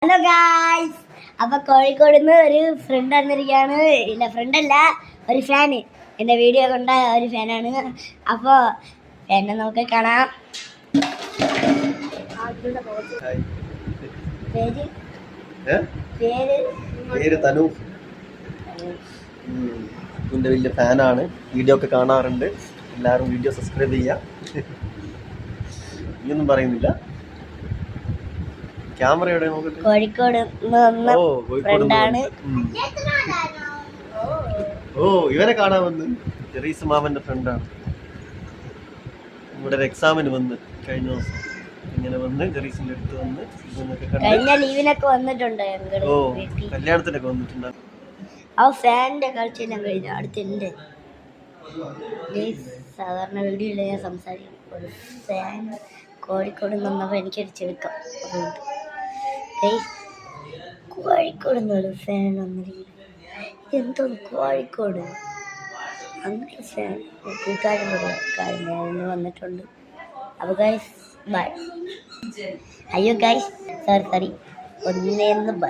Hello guys, അപ്പൊ കോഴിക്കോട് നിന്ന് ഒരു ഫ്രണ്ട് വന്നിരിക്കുകയാണ്. ഇല്ല, ഫ്രണ്ടല്ല, ഒരു ഫാന്. എൻ്റെ വീഡിയോ കണ്ട ഒരു ഫാനാണ്. അപ്പോൾ എന്നെ നമുക്ക് കാണാം. പേര് തനു. ഇതിന്റെ വലിയ ഫാനാണ്. വീഡിയോ ഒക്കെ കാണാറുണ്ട്. എല്ലാവരും വീഡിയോ സബ്സ്ക്രൈബ് ചെയ്യാം. ഇനിയൊന്നും പറയുന്നില്ല. ക്യാമറയുടെ നോക്കട്ടെ. കോഴിക്കോട് ഫ്രണ്ടാണ്. ഓ, ഇവരെ കാണാൻ വന്ന് ജെറീസ് മാമന്റെ ഫ്രണ്ടാണ്. ഇവിടെ ഒരു എക്സാമിന് വന്ന് കഴിഞ്ഞ ദിവസം ഇങ്ങനെ വന്ന് ജെറീസിന്റെ അടുത്ത് വന്ന് കഴിഞ്ഞ ലീവിനൊക്കെ വന്നിട്ടുണ്ട്. ഓ, കല്യാണത്തിനൊക്കെ വന്നിട്ടുണ്ട്. ആ ഫാനിന്റെ കാഴ്ചയെല്ലാം കഴിഞ്ഞു. അടുത്തുണ്ട്. സാധാരണ വീഡിയോയിൽ ഞാൻ സംസാരിക്കും. ഒരു ഫാൻ കോഴിക്കോട് നിന്നപ്പോൾ എനിക്കൊരു ചെറുക്കം. അതുകൊണ്ട് കോഴിക്കോട് നിന്നൊരു ഫാൻ വന്നിരിക്കും. എന്തോന്ന് കോഴിക്കോട് അങ്ങനെ ഫാൻ കൂട്ടുകാരും കൂടെ കഴിഞ്ഞ വന്നിട്ടുണ്ട്. അപ്പോൾ ഗൈസ് ബൈ. അയ്യോ ഗൈസ്, സോറി ഒന്നേന്ന് ബൈ.